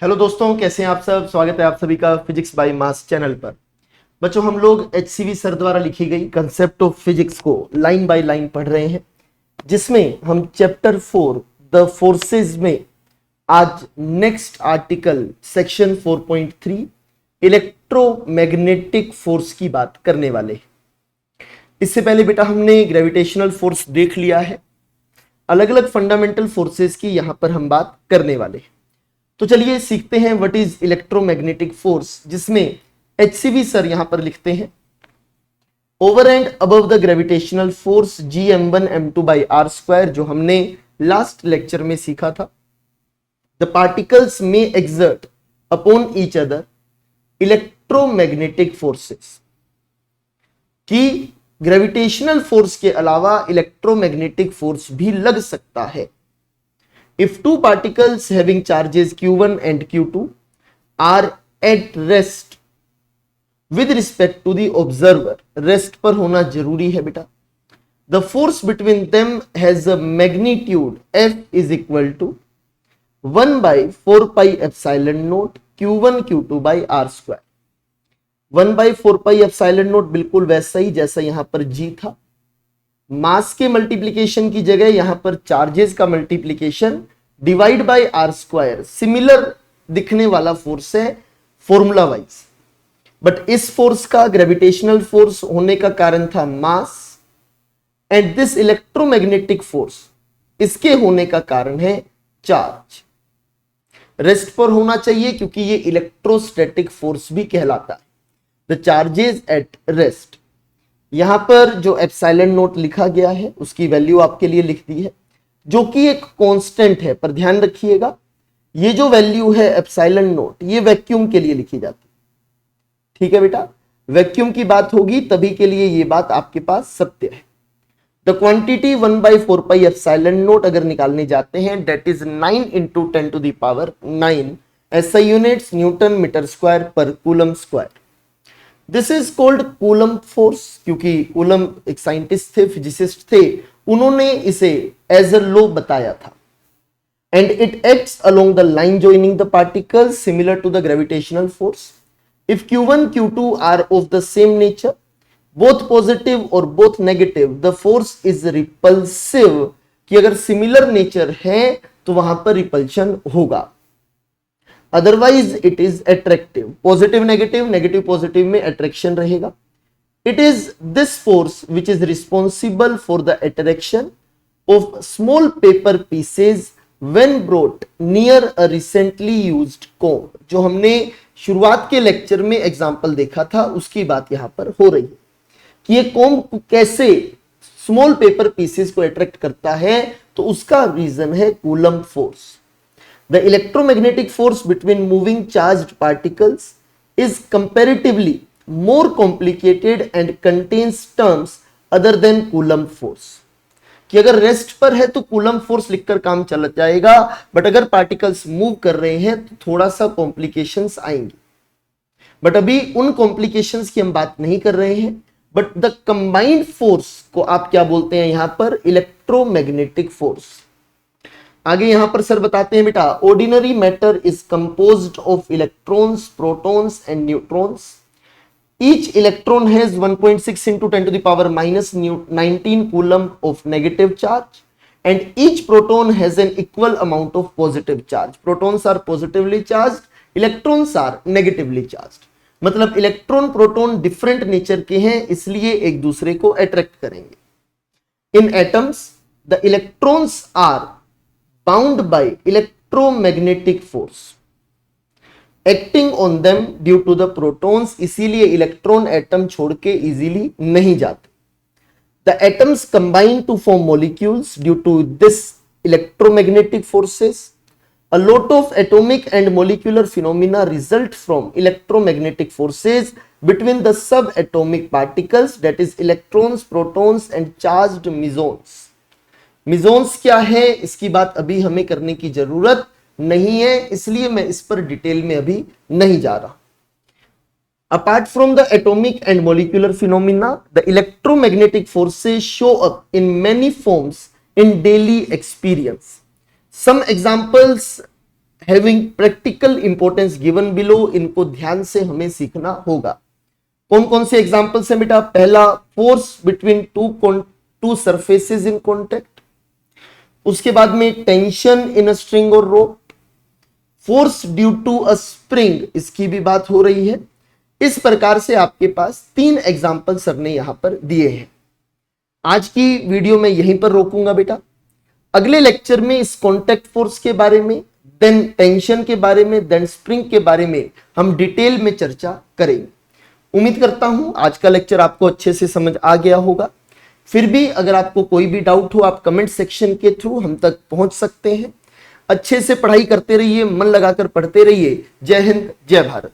Hello दोस्तों, कैसे हैं आप सब। स्वागत है आप सभी का फिजिक्स बाय मास चैनल पर। बच्चों, हम लोग HCV सर द्वारा लिखी गई कंसेप्ट ऑफ फिजिक्स को लाइन बाय लाइन पढ़ रहे हैं, जिसमें हम चैप्टर 4 द फोर्सेस में आज next article section 4.3 electromagnetic force की बात करने वाले हैं। इससे पहले बेटा हमने ग्रेविटेशनल फोर्स देख लिया है। अलग अलग फंडामेंटल फोर्सेस की यहां पर हम बात करने वाले हैं। तो चलिए सीखते हैं व्हाट इज इलेक्ट्रोमैग्नेटिक फोर्स, जिसमें HCV सर यहां पर लिखते हैं over and above the gravitational force Gm1m2 by r², जो हमने लास्ट लेक्चर में सीखा था। द पार्टिकल्स में exert upon each other electromagnetic forces, कि ग्रेविटेशनल फोर्स के अलावा इलेक्ट्रोमैग्नेटिक फोर्स भी लग सकता है। If two particles having charges q1 and q2 are at rest with respect to the observer, rest पर होना जरूरी है बेटा, the force between them has a magnitude F is equal to 1 by 4 pi epsilon naught q1 q2 by r²। 1 by 4 pi epsilon naught बिल्कुल वैसा ही जैसा यहां पर G था। मास के मल्टीप्लीकेशन की जगह यहां पर चार्जेस का multiplication divide by r², similar दिखने वाला फोर्स है फॉर्मूला वाइज। बट इस फोर्स का ग्रेविटेशनल फोर्स होने का कारण था मास, एंड दिस इलेक्ट्रोमैग्नेटिक फोर्स इसके होने का कारण है चार्ज। रेस्ट पर होना चाहिए क्योंकि ये इलेक्ट्रोस्टैटिक फोर्स भी कहलाता है। द चार्जेस एट रेस्ट, यहां पर जो एप्सिलॉन नोट लिखा गया है उसकी वैल्यू आपके लिए लिख दी है, जो कि एक कांस्टेंट है, पर ध्यान रखिएगा ये जो वैल्यू है एप्सिलॉन नोट ये वैक्यूम के लिए लिखी जाती है। ठीक है बेटा, वैक्यूम की बात होगी तभी के लिए ये बात आपके पास सत्य है। The quantity 1 by 4 pi epsilon naught अगर निकालने जाते हैं, that is 9 into 10 to the power 9 SI units newton metre square पर coulomb square. This is called coulomb force, क्योंकि कूलम एक साइंटिस्ट थे, फिजिसिस्ट थे, उन्होंने इसे एज अ लॉ बताया था। And it acts along the line joining the particles similar to the gravitational force. If q1 q2 are of the same nature, both positive और both negative, the force is repulsive, कि अगर similar nature है तो वहां पर repulsion होगा। Otherwise it is attractive, positive negative, negative positive में attraction रहेगा। It is this force which is responsible for the attraction of small paper pieces when brought near a recently used comb, जो हमने शुरुआत के lecture में example देखा था उसकी बात यहां पर हो रही है कि ये कॉम्ब कैसे स्मॉल पेपर पीसेज को अट्रैक्ट करता है, तो उसका रीजन है coulomb force. The electromagnetic force between moving charged particles is comparatively more complicated and contains terms other than Coulomb force, कि अगर रेस्ट पर है तो कूलम फोर्स लिखकर काम चल जाएगा, बट अगर पार्टिकल्स मूव कर रहे हैं तो थोड़ा सा कॉम्प्लिकेशंस आएंगे। बट अभी उन कॉम्प्लिकेशंस की हम बात नहीं कर रहे हैं, बट द कंबाइंड फोर्स को आप क्या बोलते हैं यहां पर, इलेक्ट्रोमैग्नेटिक फोर्स। आगे यहां पर सर बताते हैं बेटा, ordinary matter is composed of electrons, protons and neutrons. Each electron has 1.6 into 10 to the power minus 19 coulomb of negative charge, and each proton has an equal amount of positive charge. Protons are positively charged, electrons are negatively charged. मतलब electron proton different nature के हैं, इसलिए एक दूसरे को attract करेंगे। In atoms the electrons are bound by electromagnetic force acting on them due to the protons, इसीलिए electron atom छोड़ के इजीली नहीं जाते। The atoms combine to form molecules due to this electromagnetic forces. A lot of atomic and molecular phenomena result from electromagnetic forces between the subatomic particles, that is electrons, protons and charged mesons. मिजोन्स क्या है इसकी बात अभी हमें करने की जरूरत नहीं है, इसलिए मैं इस पर डिटेल में अभी नहीं जा रहा। Apart from the atomic and molecular phenomena, the electromagnetic forces show up in many forms in daily experience. Some examples having practical importance given below, इनको ध्यान से हमें सीखना होगा। कौन कौन से एग्जांपल्स हैं बेटा? पहला, force between two surfaces in contact. उसके बाद में टेंशन इन अ स्ट्रिंग और rope, force due to a spring, इसकी भी बात हो रही है। इस प्रकार से आपके पास 3 एग्जाम्पल सर ने यहां पर दिए हैं। आज की वीडियो में यहीं पर रोकूंगा बेटा। अगले लेक्चर में इस कॉन्टैक्ट फोर्स के बारे में, देन टेंशन के बारे में, देन स्प्रिंग के बारे में हम डिटेल में चर्चा करेंगे। उम्मीद करता हूं आज का लेक्चर आपको अच्छे से समझ आ गया होगा। फिर भी अगर आपको कोई भी डाउट हो, आप कमेंट सेक्शन के थ्रू हम तक पहुंच सकते हैं। अच्छे से पढ़ाई करते रहिए, मन लगाकर पढ़ते रहिए। जय हिंद, जय भारत।